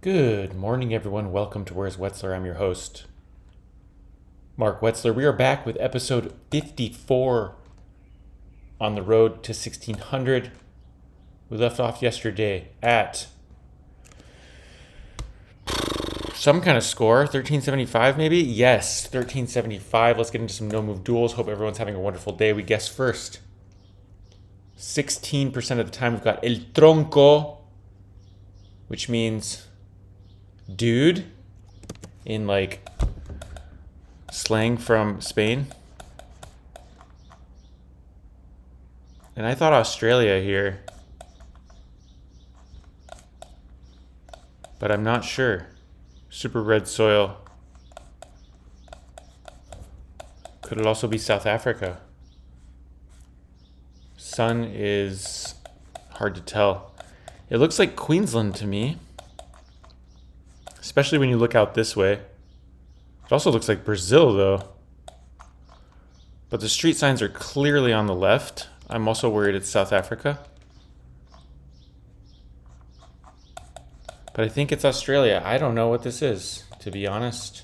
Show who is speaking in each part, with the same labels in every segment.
Speaker 1: Good morning, everyone. Welcome to Where's Wetzler? I'm your host, Mark Wetzler. We are back with episode 54 on the road to 1600. We left off yesterday at some kind of score, 1375 maybe? Yes, 1375. Let's get into some no-move duels. Hope everyone's having a wonderful day. We guess first. 16% of the time we've got El Tronco, which means dude in like slang from Spain. And I thought Australia here, but I'm not sure. Super red soil. Could it also be South Africa? Sun is hard to tell. It looks like Queensland to me, especially when you look out this way. It also looks like Brazil though. But the street signs are clearly on the left. I'm also worried it's South Africa. But I think it's Australia. I don't know what this is, to be honest.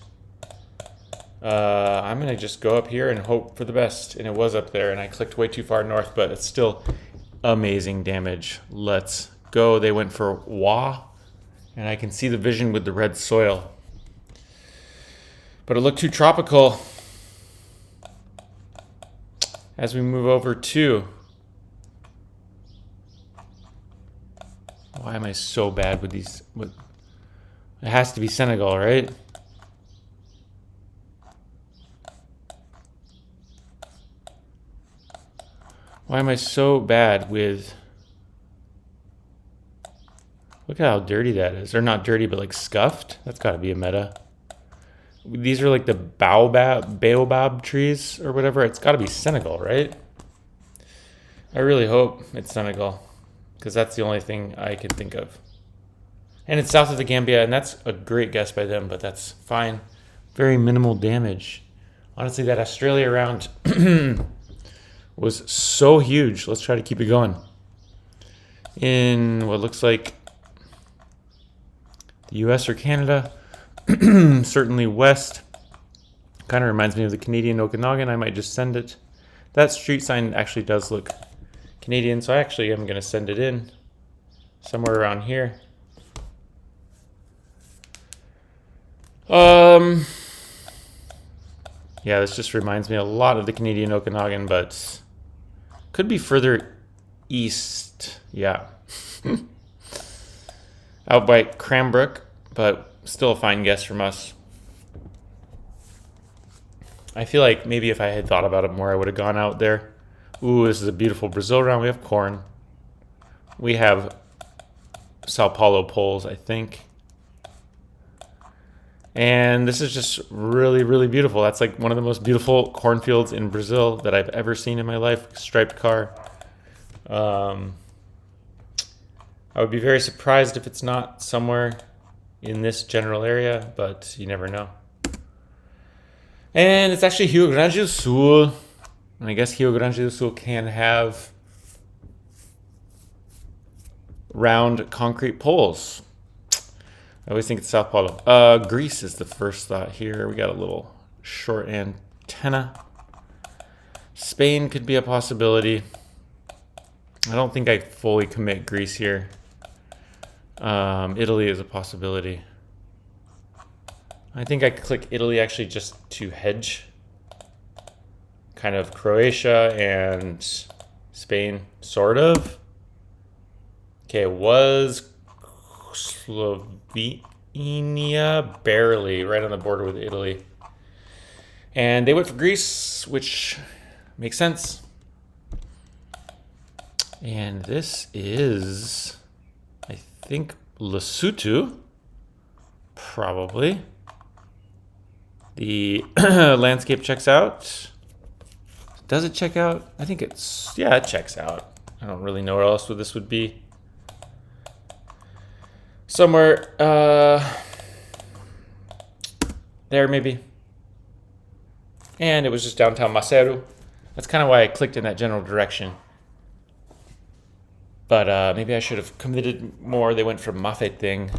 Speaker 1: I'm going to just go up here and hope for the best. And it was up there, and I clicked way too far north, but it's still amazing damage. Let's go. They went for Wah, and I can see the vision with the red soil. But it looked too tropical. As we move over to... Why am I so bad with these? It has to be Senegal, right? Why am I so bad with... Look at how dirty that is. Or not dirty, but like scuffed. That's got to be a meta. These are like the baobab trees or whatever. It's got to be Senegal, right? I really hope it's Senegal, because that's the only thing I can think of. And it's south of the Gambia, and that's a great guess by them, but that's fine. Very minimal damage. Honestly, that Australia round was so huge. Let's try to keep it going. In what looks like the US or Canada, certainly west. Kind of reminds me of the Canadian Okanagan. I might just send it. That street sign actually does look Canadian, so I actually am going to send it in somewhere around here. Yeah, this just reminds me a lot of the Canadian Okanagan, but could be further east. Yeah. Out by Cranbrook, but still a fine guess from us. I feel like maybe if I had thought about it more, I would have gone out there. Ooh, this is a beautiful Brazil round. We have corn. We have Sao Paulo poles, I think. And this is just really, really beautiful. That's like one of the most beautiful cornfields in Brazil that I've ever seen in my life. Striped car. I would be very surprised if it's not somewhere in this general area, but you never know. And it's actually Rio Grande do Sul. And I guess Rio Grande do Sul can have round concrete poles. I always think it's Sao Paulo. Greece is the first thought here. We got a little short antenna. Spain could be a possibility. I don't think I fully commit Greece here. Italy is a possibility. I think I click Italy actually just to hedge. Kind of Croatia and Spain, sort of. Okay, it was Slovenia, barely, right on the border with Italy. And they went for Greece, which makes sense. And this is, I think, Lesotho, probably. The landscape checks out. Does it check out? I think it's, yeah, it checks out. I don't really know where else this would be. Somewhere there, maybe. And it was just downtown Maseru. That's kind of why I clicked in that general direction. But maybe I should have committed more. They went for Mafeting.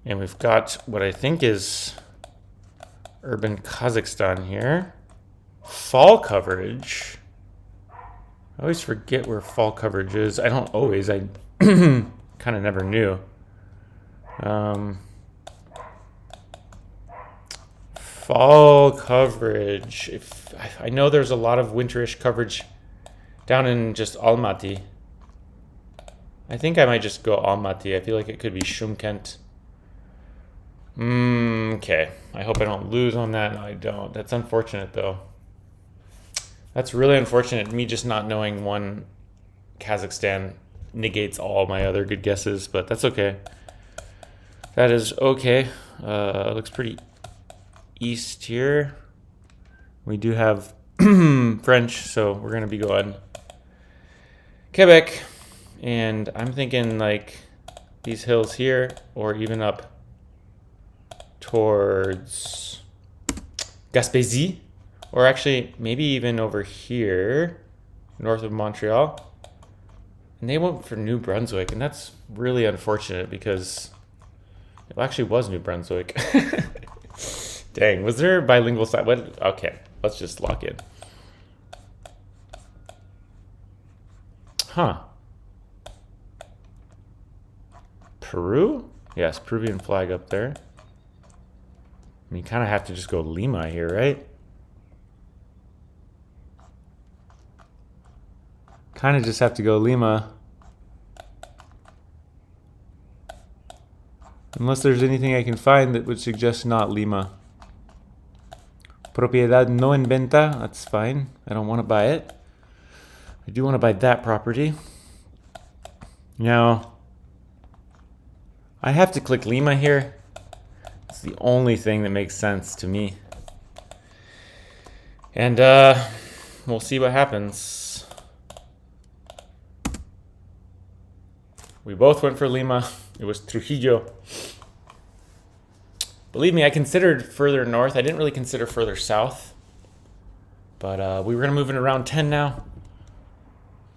Speaker 1: And we've got what I think is Urban Kazakhstan here. Fall coverage. I always forget where fall coverage is. I don't always. I kind of never knew. Fall coverage. If I know there's a lot of winterish coverage down in just Almaty. I think I might just go Almaty. I feel like it could be Shymkent. Okay. I hope I don't lose on that. No, I don't. That's unfortunate, though. That's really unfortunate. Me just not knowing one Kazakhstan negates all my other good guesses, but that's okay. That is okay. Looks pretty east here. We do have French, so we're going to be going Quebec. And I'm thinking like these hills here, or even up towards Gaspésie, or actually maybe even over here, north of Montreal. And they went for New Brunswick, and that's really unfortunate because it actually was New Brunswick. Dang, was there a bilingual side? What? Okay, let's just lock in. Huh. Peru? Yes, Peruvian flag up there. I mean, you kind of have to just go Lima here, right? Kind of just have to go Lima. Unless there's anything I can find that would suggest not Lima. Propiedad no en venta. That's fine. I don't want to buy it. I do want to buy that property. Now, I have to click Lima here. It's the only thing that makes sense to me. And we'll see what happens. We both went for Lima. It was Trujillo. Believe me, I considered further north. I didn't really consider further south. But we were going to move in around 10 now.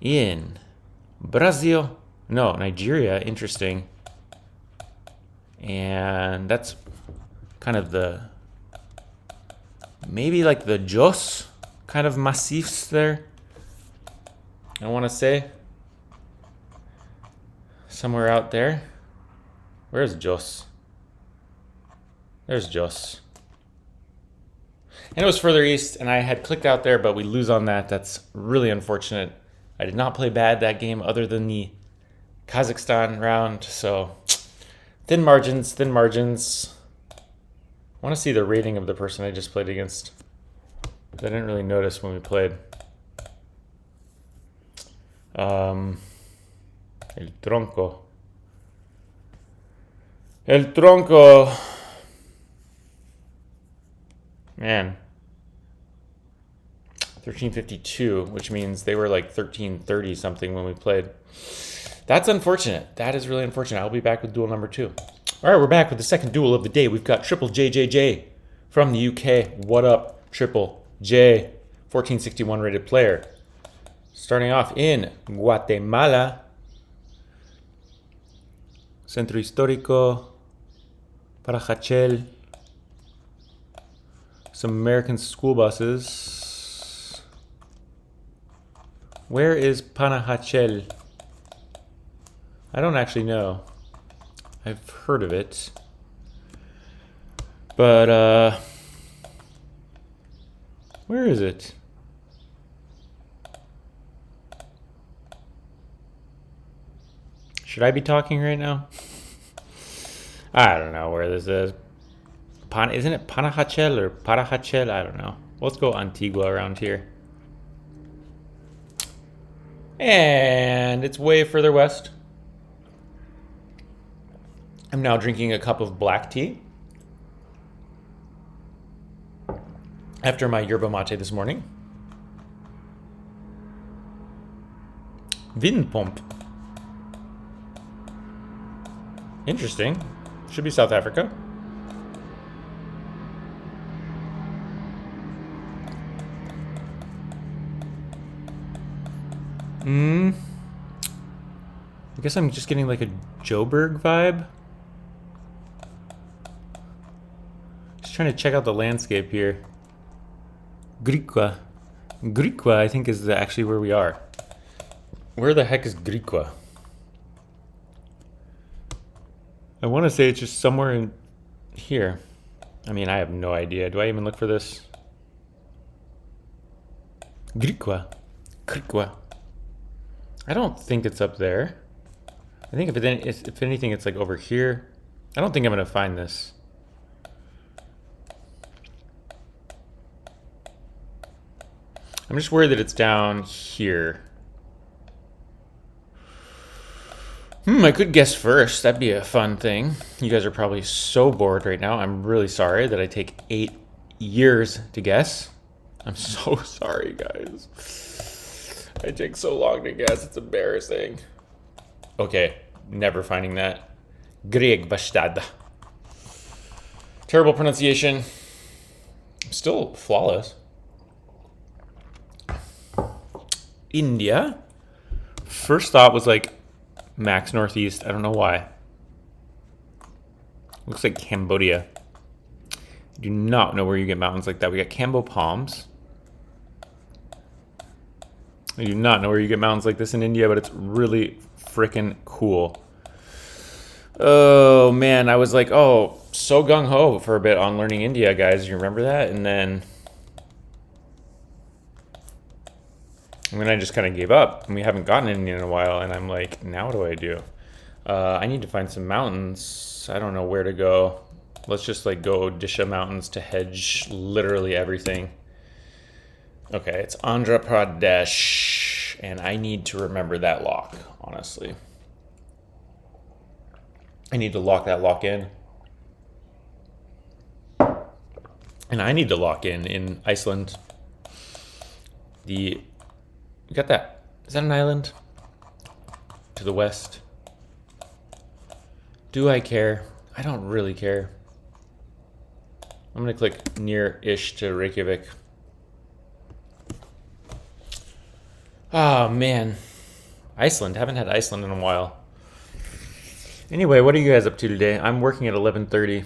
Speaker 1: In Brazil. No, Nigeria. Interesting. And that's kind of the, maybe like the Jos kind of massifs there. I want to say. Somewhere out there. Where's Jos? There's Jos. And it was further east, and I had clicked out there, but we lose on that. That's really unfortunate. I did not play bad that game other than the Kazakhstan round, so thin margins, thin margins. I want to see the rating of the person I just played against. I didn't really notice when we played. El Tronco. El Tronco. Man. 1352, which means they were like 1330 something when we played. That's unfortunate. That is really unfortunate. I'll be back with duel number 2. All right, we're back with the second duel of the day. We've got Triple JJJ from the UK. What up, Triple J, 1461 rated player. Starting off in Guatemala. Centro Histórico, Parajachel. Some American school buses. Where is Panajachel? I don't actually know. I've heard of it. But, where is it? Should I be talking right now? I don't know where this is. Isn't it Panajachel or Parajachel? I don't know. Let's go Antigua around here. And it's way further west. I'm now drinking a cup of black tea after my yerba mate this morning. Vinpomp. Interesting. Should be South Africa. I guess I'm just getting like a Joburg vibe. trying to check out the landscape here. Griqua. Griqua, I think, is actually where we are. Where the heck is Griqua? I want to say it's just somewhere in here. I mean, I have no idea. Do I even look for this? Griqua. Griqua. I don't think it's up there. I think if anything, it's like over here. I don't think I'm going to find this. I'm just worried that it's down here. I could guess first. That'd be a fun thing. You guys are probably so bored right now. I'm really sorry that I take 8 years to guess. I'm so sorry, guys. I take so long to guess. It's embarrassing. Okay, never finding that. Greg-Bastad. Terrible pronunciation. Still flawless. India. First thought was like Max Northeast. I don't know why. Looks like Cambodia. I do not know where you get mountains like that. We got Cambo Palms. I do not know where you get mountains like this in India, but it's really freaking cool. Oh man, I was like, oh, so gung-ho for a bit on learning India, guys. You remember that? And then I just kind of gave up, and we haven't gotten India in a while, and I'm like, now what do I do? I need to find some mountains. I don't know where to go. Let's just like go Odisha Mountains to hedge literally everything. Okay, it's Andhra Pradesh, and I need to remember that lock, honestly. I need to lock that lock in. And I need to lock in Iceland. You got that? Is that an island? To the west. Do I care? I don't really care. I'm gonna click near-ish to Reykjavik. Oh man. Iceland. Haven't had Iceland in a while. Anyway, what are you guys up to today? I'm working at 11:30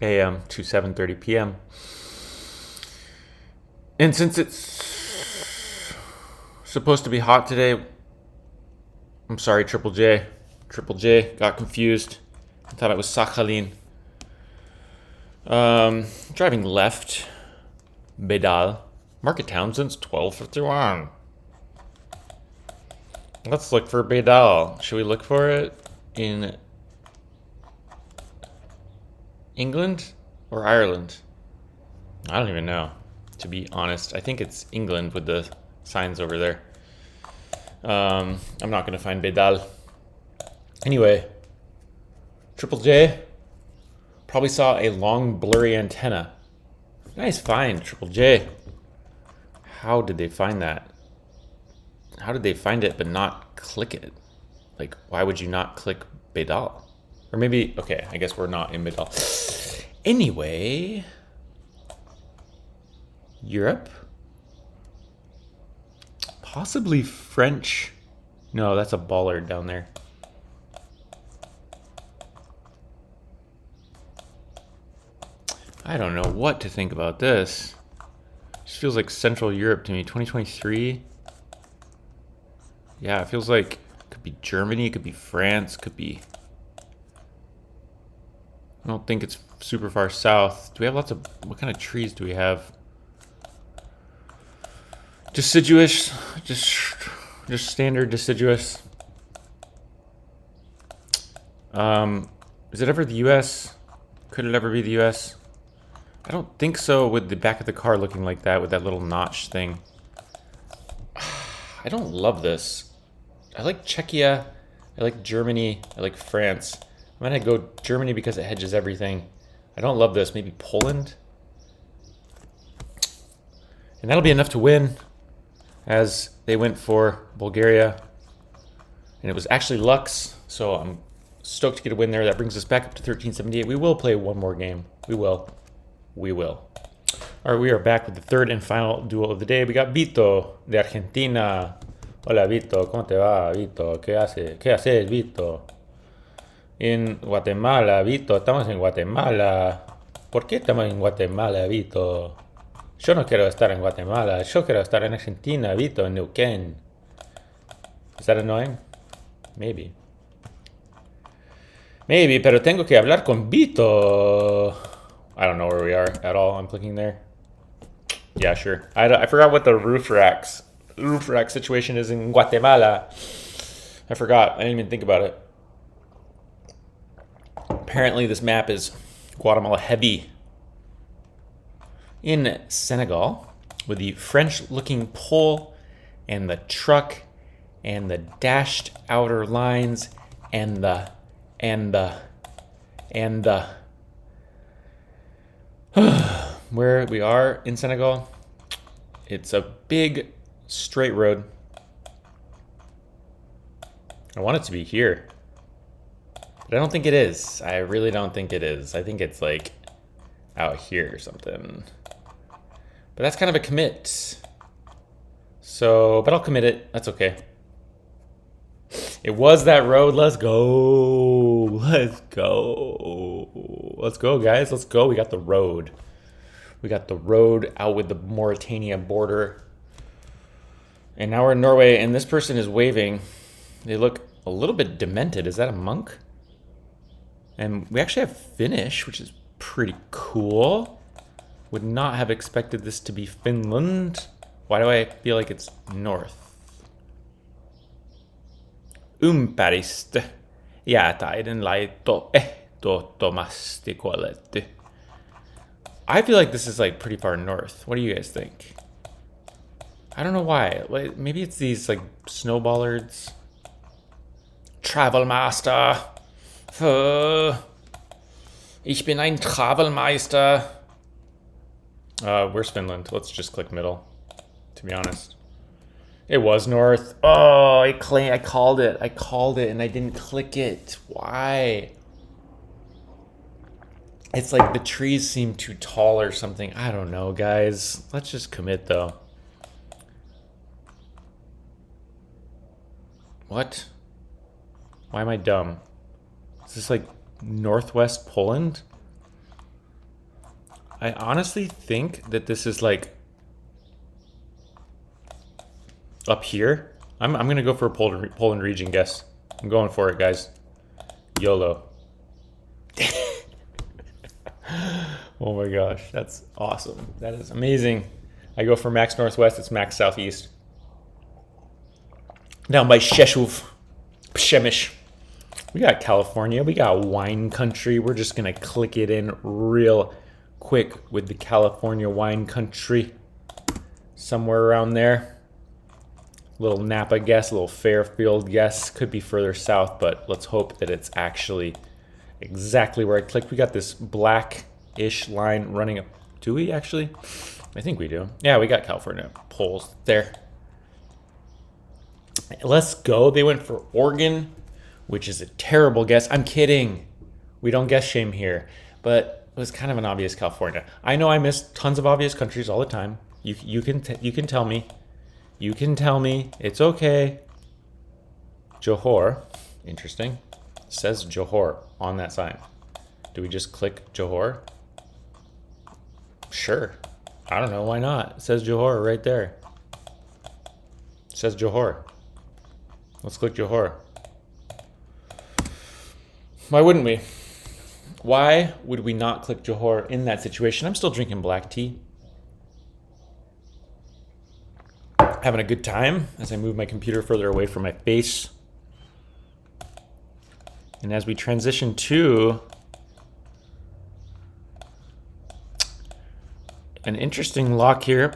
Speaker 1: a.m. to 7:30 p.m. And since it's supposed to be hot today, I'm sorry, Triple J. Triple J got confused. I thought it was Sakhalin. Driving left. Bedal. Market town since 1251. Let's look for Bedal. Should we look for it in England or Ireland? I don't even know, to be honest. I think it's England with the signs over there. I'm not going to find Bedal. Anyway, Triple J probably saw a long, blurry antenna. Nice find, Triple J. How did they find that? How did they find it but not click it? Like, why would you not click Bedal? Or maybe, okay, I guess we're not in Bedal. Anyway, Europe? Possibly French. No, that's a bollard down there. I don't know what to think about this. Just feels like Central Europe to me. 2023. Yeah, it feels like it could be Germany, it could be France, could be... I don't think it's super far south. Do we have lots of... What kind of trees do we have? Deciduous. Just standard deciduous. Is it ever the US? Could it ever be the US? I don't think so, with the back of the car looking like that, with that little notch thing. I don't love this. I like Czechia, I like Germany, I like France. I'm gonna go Germany because it hedges everything. I don't love this. Maybe Poland? And that'll be enough to win, as they went for Bulgaria. And it was actually Lux, so I'm stoked to get a win there. That brings us back up to 1378. We will play one more game. We will. All right, we are back with the third and final duel of the day. We got Vito de Argentina. Hola, Vito. ¿Cómo te va, Vito? ¿Qué haces, Vito? En Guatemala, Vito. Estamos en Guatemala. ¿Por qué estamos en Guatemala, Vito? Yo no quiero estar en Guatemala. Yo quiero estar en Argentina, Vito, en Neuquén. Is that annoying? Maybe. Maybe, pero tengo que hablar con Vito. I don't know where we are at all. I'm clicking there. Yeah, sure. I forgot what the roof rack situation is in Guatemala. I forgot. I didn't even think about it. Apparently, this map is Guatemala heavy. In Senegal, with the French-looking pole and the truck and the dashed outer lines and the where we are in Senegal, it's a big straight road. I want it to be here, but I don't think it is. I really don't think it is. I think it's like out here or something. But that's kind of a commit. So, but I'll commit it. That's okay. It was that road. Let's go. Let's go. Let's go, guys. Let's go. We got the road. We got the road out with the Mauritania border. And now we're in Norway, and this person is waving. They look a little bit demented. Is that a monk? And we actually have Finnish, which is pretty cool. Would not have expected this to be Finland. Why do I feel like it's north? Ympäristö. Jäätaiden laitto ehdottomasti kuolettu. I feel like this is like pretty far north. What do you guys think? I don't know why. Like, maybe it's these like snowballards. Travel master. Ich bin ein Travelmeister. Where's Finland? Let's just click middle, to be honest. It was north. Oh, I called it. I called it and I didn't click it. Why? It's like the trees seem too tall or something. I don't know, guys. Let's just commit, though. What? Why am I dumb? Is this like northwest Poland? I honestly think that this is like up here. I'm gonna go for a Poland region guess. I'm going for it, guys. YOLO. Oh my gosh, that's awesome. That is amazing. I go for max northwest, it's max southeast. Down by Rzeszów, Przemyśl. We got California, we got wine country. We're just gonna click it in real quick with the California wine country. Somewhere around there. Little Napa guess, a little Fairfield guess. Could be further south, but let's hope that it's actually exactly where I clicked. We got this black-ish line running up. Do we actually? I think we do. Yeah, we got California poles there. Let's go. They went for Oregon, which is a terrible guess. I'm kidding. We don't guess shame here, but it was kind of an obvious California. I know I miss tons of obvious countries all the time. You can tell me. You can tell me. It's okay. Johor. Interesting. It says Johor on that sign. Do we just click Johor? Sure. I don't know. Why not? It says Johor right there. It says Johor. Let's click Johor. Why wouldn't we? Why would we not click Johor in that situation? I'm still drinking black tea. Having a good time as I move my computer further away from my face. And as we transition to an interesting lock here.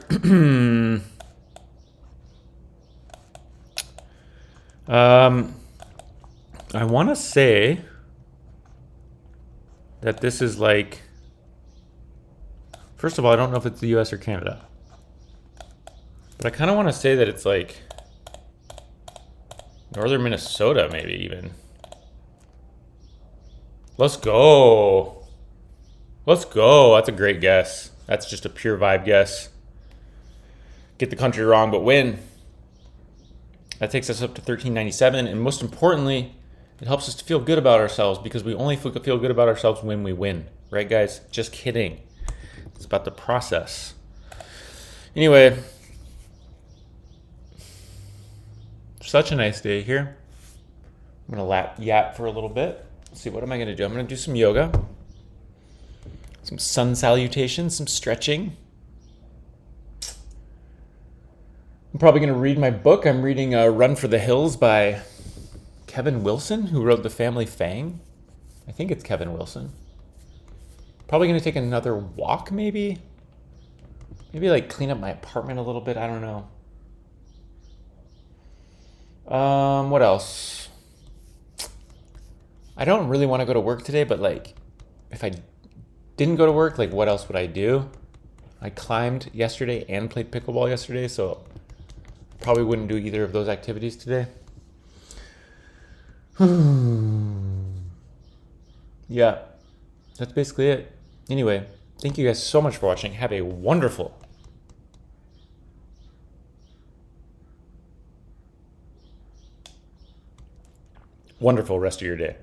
Speaker 1: I want to say that this is like, first of all, I don't know if it's the US or Canada. But I kind of want to say that it's like northern Minnesota, maybe even. Let's go. Let's go. That's a great guess. That's just a pure vibe guess. Get the country wrong, but win. That takes us up to 1397. And most importantly, it helps us to feel good about ourselves because we only feel good about ourselves when we win, right, guys? Just kidding. It's about the process. Anyway, such a nice day here. I'm gonna yap for a little bit. Let's see, what am I gonna do? I'm gonna do some yoga, some sun salutations, some stretching. I'm probably gonna read my book. I'm reading Run for the Hills by Kevin Wilson, who wrote The Family Fang. I think it's Kevin Wilson. Probably gonna take another walk, maybe like clean up my apartment a little bit. I don't know. What else? I don't really want to go to work today, but like, if I didn't go to work, like, what else would I do? I climbed yesterday and played pickleball yesterday, so probably wouldn't do either of those activities today. Yeah, that's basically it. Anyway, thank you guys so much for watching. Have a wonderful rest of your day.